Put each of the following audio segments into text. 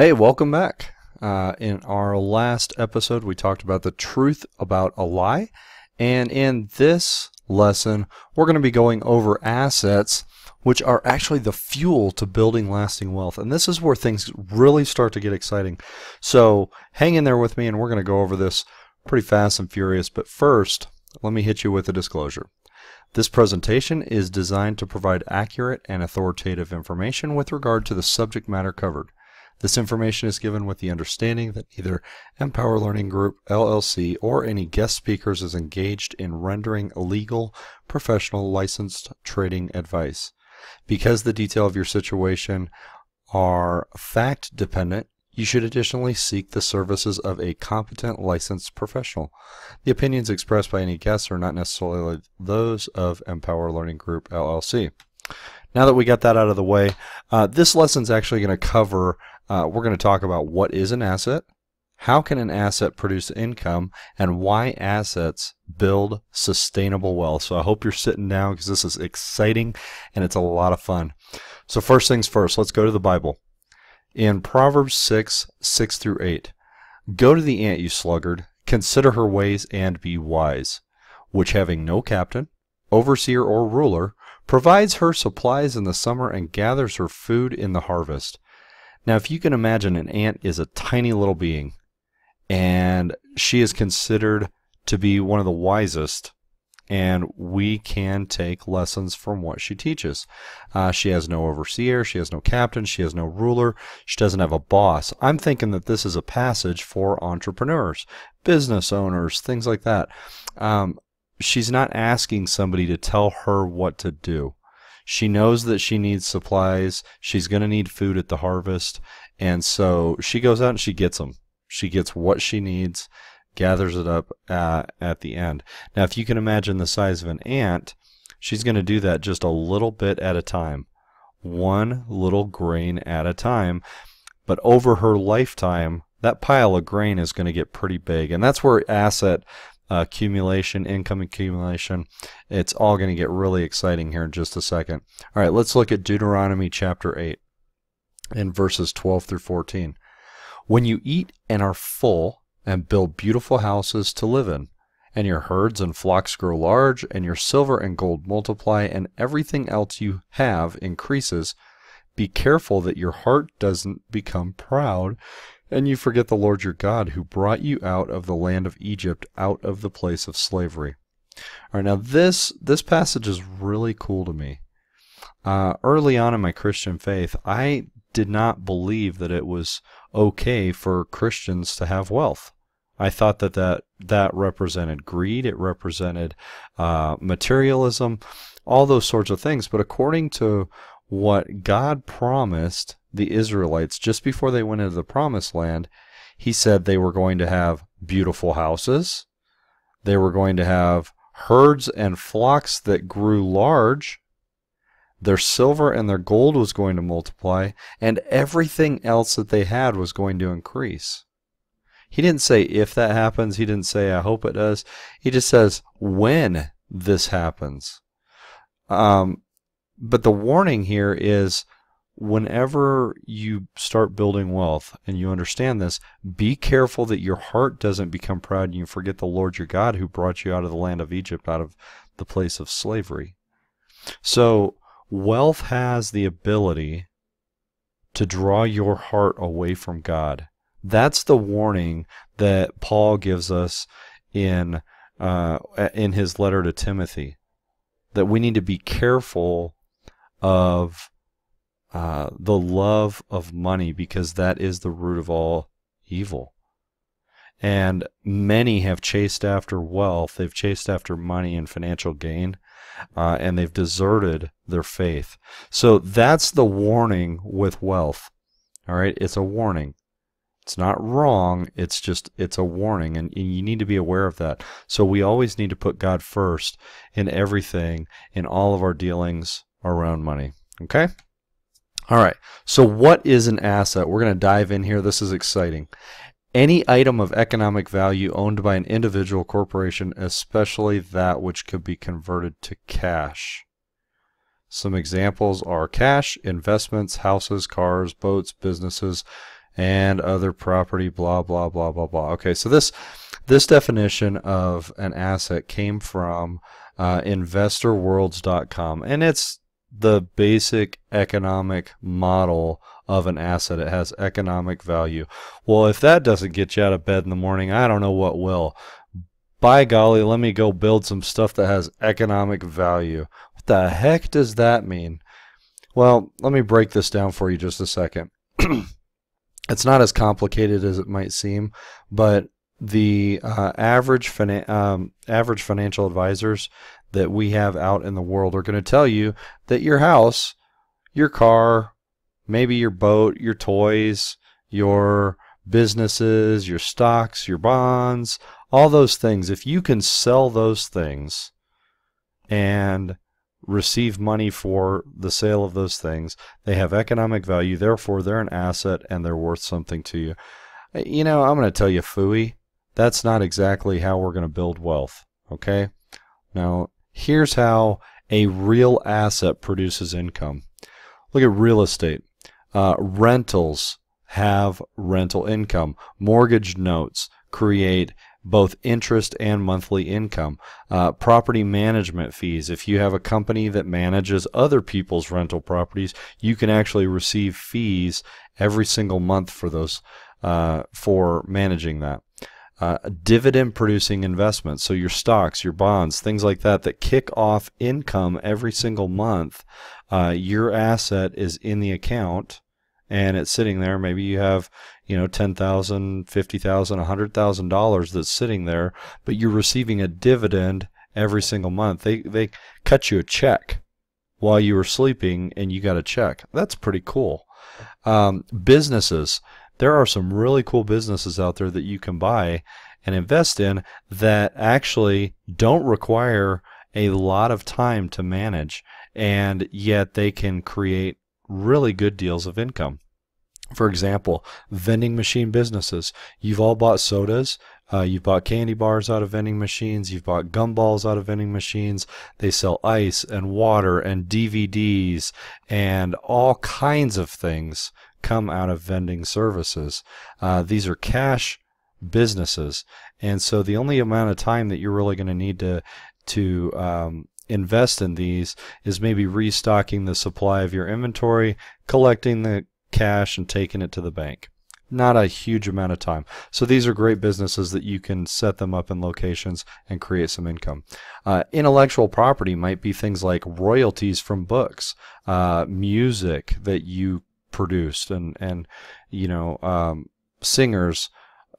Hey, welcome back. In our last episode, we talked about the truth about a lie. And in this lesson, we're going to be going over assets, which are actually the fuel to building lasting wealth. And this is where things really start to get exciting. So hang in there with me, and we're going to go over this pretty fast and furious. But first, let me hit you with a disclosure. This presentation is designed to provide accurate and authoritative information with regard to the subject matter covered. This information is given with the understanding that neither Empower Learning Group, LLC, or any guest speakers is engaged in rendering legal, professional, licensed trading advice. Because the detail of your situation are fact-dependent, you should additionally seek the services of a competent licensed professional. The opinions expressed by any guests are not necessarily those of Empower Learning Group, LLC. Now that we got that out of the way, this lesson is actually going to cover we're going to talk about what is an asset, how can an asset produce income, and why assets build sustainable wealth. So I hope you're sitting down because this is exciting and it's a lot of fun. So first things first, let's go to the Bible. In Proverbs 6:6-8, "Go to the ant, you sluggard, consider her ways and be wise, which having no captain, overseer, or ruler, provides her supplies in the summer and gathers her food in the harvest." Now, if you can imagine, an ant is a tiny little being, and she is considered to be one of the wisest, and we can take lessons from what she teaches. She has no overseer, she has no captain, she has no ruler, she doesn't have a boss. I'm thinking that this is a passage for entrepreneurs, business owners, things like that. She's not asking somebody to tell her what to do. She knows that she needs supplies. She's going to need food at the harvest. And so she goes out and she gets them. She gets what she needs, gathers it up at the end. Now, if you can imagine the size of an ant, she's going to do that just a little bit at a time, one little grain at a time. But over her lifetime, that pile of grain is going to get pretty big. And that's where asset accumulation, income accumulation, it's all going to get really exciting here in just a second. All right, let's look at Deuteronomy chapter 8 in verses 12-14. "When you eat and are full and build beautiful houses to live in, and your herds and flocks grow large, and your silver and gold multiply, and everything else you have increases, be careful that your heart doesn't become proud, and you forget the Lord your God, who brought you out of the land of Egypt, out of the place of slavery." All right, now this passage is really cool to me. Early on in my Christian faith, I did not believe that it was okay for Christians to have wealth. I thought that represented greed, it represented materialism, all those sorts of things. But according to what God promised the Israelites just before they went into the promised land, he said they were going to have beautiful houses, they were going to have herds and flocks that grew large, their silver and their gold was going to multiply, and everything else that they had was going to increase. He didn't say if that happens, he didn't say I hope it does, he just says when this happens. But the warning here is, whenever you start building wealth and you understand this, be careful that your heart doesn't become proud and you forget the Lord your God who brought you out of the land of Egypt, out of the place of slavery. So wealth has the ability to draw your heart away from God. That's the warning that Paul gives us in his letter to Timothy, that we need to be careful of the love of money, because that is the root of all evil. And many have chased after wealth, they've chased after money and financial gain, and they've deserted their faith. So that's the warning with wealth. All right, it's a warning. It's not wrong, it's a warning, and you need to be aware of that. So we always need to put God first in everything, in all of our dealings around money. Okay? All right, so what is an asset? We're going to dive in here. This is exciting. Any item of economic value owned by an individual corporation, especially that which could be converted to cash. Some examples are cash, investments, houses, cars, boats, businesses, and other property, blah, blah, blah, blah, blah. Okay, so this definition of an asset came from investorworlds.com, and it's the basic economic model of an asset. It has economic value. Well, if that doesn't get you out of bed in the morning, I don't know what will. By golly, let me go build some stuff that has economic value. What the heck does that mean? Well, let me break this down for you just a second. It's not as complicated as it might seem, but the average financial advisors that we have out in the world are going to tell you that your house, your car, maybe your boat, your toys, your businesses, your stocks, your bonds, all those things, if you can sell those things and receive money for the sale of those things, they have economic value, therefore they're an asset and they're worth something to you. You know, I'm going to tell you, phooey, that's not exactly how we're going to build wealth, okay? Now, here's how a real asset produces income. Look at real estate. Rentals have rental income. Mortgage notes create both interest and monthly income. Property management fees. If you have a company that manages other people's rental properties, you can actually receive fees every single month for those, for managing that. Dividend producing investments, so your stocks, your bonds, things like that that kick off income every single month. Your asset is in the account and it's sitting there. Maybe you have, you know, $10,000, $50,000, $100,000 that's sitting there, but you're receiving a dividend every single month. They cut you a check while you were sleeping and you got a check. That's pretty cool. Businesses. There are some really cool businesses out there that you can buy and invest in that actually don't require a lot of time to manage, and yet they can create really good deals of income. For example, vending machine businesses. You've all bought sodas. You've bought candy bars out of vending machines. You've bought gumballs out of vending machines. They sell ice and water and DVDs and all kinds of things come out of vending services. These are cash businesses, and so the only amount of time that you're really going to need to invest in these is maybe restocking the supply of your inventory, collecting the cash, and taking it to the bank. Not a huge amount of time. So these are great businesses that you can set them up in locations and create some income. Intellectual property might be things like royalties from books, music that you produced, and you know, singers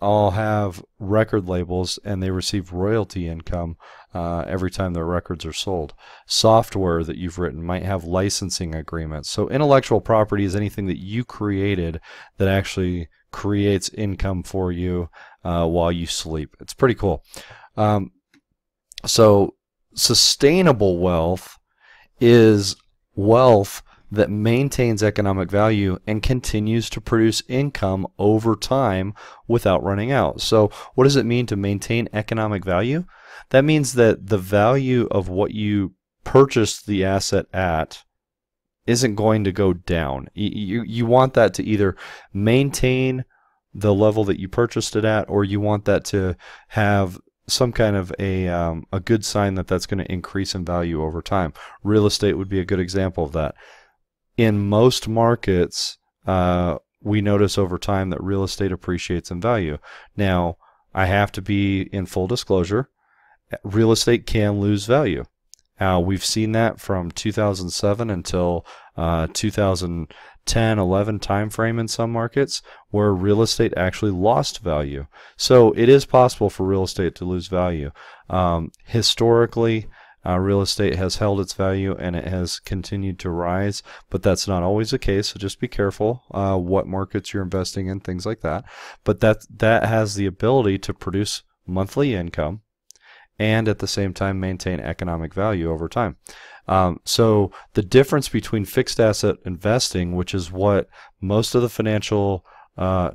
all have record labels and they receive royalty income every time their records are sold. Software that you've written might have licensing agreements. So intellectual property is anything that you created that actually creates income for you while you sleep. It's pretty cool. So sustainable wealth is wealth that maintains economic value and continues to produce income over time without running out. So what does it mean to maintain economic value? That means that the value of what you purchased the asset at isn't going to go down. You want that to either maintain the level that you purchased it at, or you want that to have some kind of a good sign that that's going to increase in value over time. Real estate would be a good example of that. In most markets, we notice over time that real estate appreciates in value. Now, I have to be in full disclosure. Real estate can lose value. We've seen that from 2007 until 2010, 11 time frame in some markets where real estate actually lost value. So it is possible for real estate to lose value. Historically, real estate has held its value and it has continued to rise, but that's not always the case, so just be careful what markets you're investing in, things like that. But that has the ability to produce monthly income and at the same time maintain economic value over time. So the difference between fixed asset investing, which is what most of the financial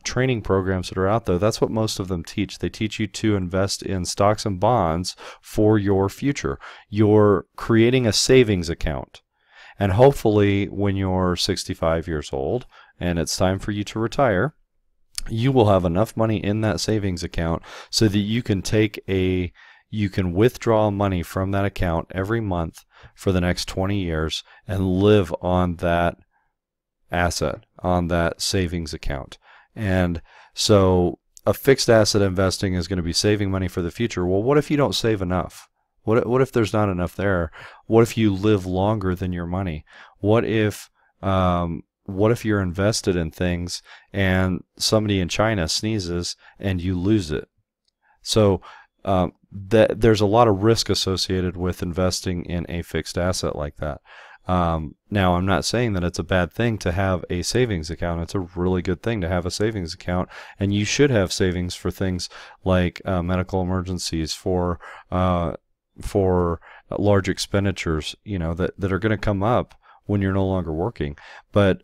training programs that are out there, that's what most of them teach. They teach you to invest in stocks and bonds for your future. You're creating a savings account. And hopefully when you're 65 years old and it's time for you to retire, you will have enough money in that savings account so that you can withdraw money from that account every month for the next 20 years and live on that asset, on that savings account. And so a fixed asset investing is going to be saving money for the future. Well, what if you don't save enough? What if there's not enough there? What if you live longer than your money? What if you're invested in things and somebody in China sneezes and you lose it? So there's a lot of risk associated with investing in a fixed asset like that. Now, I'm not saying that it's a bad thing to have a savings account. It's a really good thing to have a savings account, and you should have savings for things like medical emergencies, for large expenditures, that are going to come up when you're no longer working. But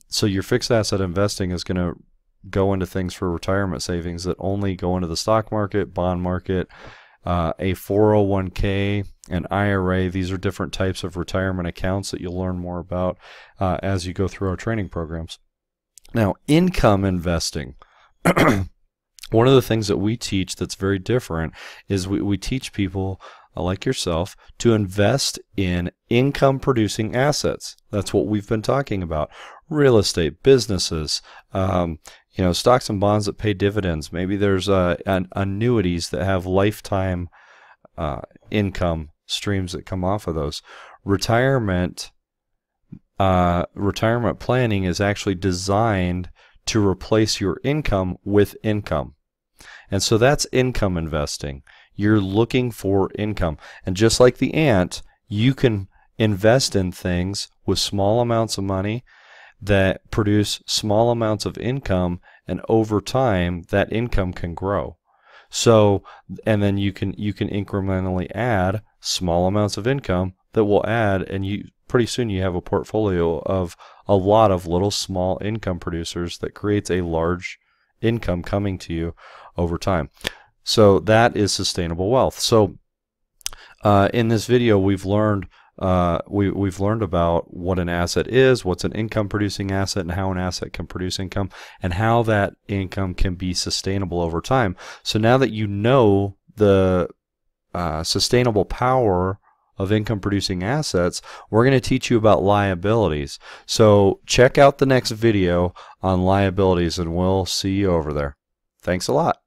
so your fixed asset investing is going to go into things for retirement savings that only go into the stock market, bond market, a 401k, an IRA. These are different types of retirement accounts that you'll learn more about as you go through our training programs. Now, income investing. One of the things that we teach that's very different is we teach people like yourself to invest in income producing assets. That's what we've been talking about. Real estate, businesses, stocks and bonds that pay dividends. Maybe there's annuities that have lifetime income streams that come off of those. Retirement planning is actually designed to replace your income with income. And so that's income investing. You're looking for income. And just like the ant, you can invest in things with small amounts of money that produce small amounts of income, and over time that income can grow. So, and then you can incrementally add small amounts of income that will add, and pretty soon you have a portfolio of a lot of little small income producers that creates a large income coming to you over time. So that is sustainable wealth. So in this video we've learned about what an asset is, what's an income producing asset, and how an asset can produce income, and how that income can be sustainable over time. So now that you know the sustainable power of income producing assets, we're going to teach you about liabilities. So check out the next video on liabilities, and we'll see you over there. Thanks a lot.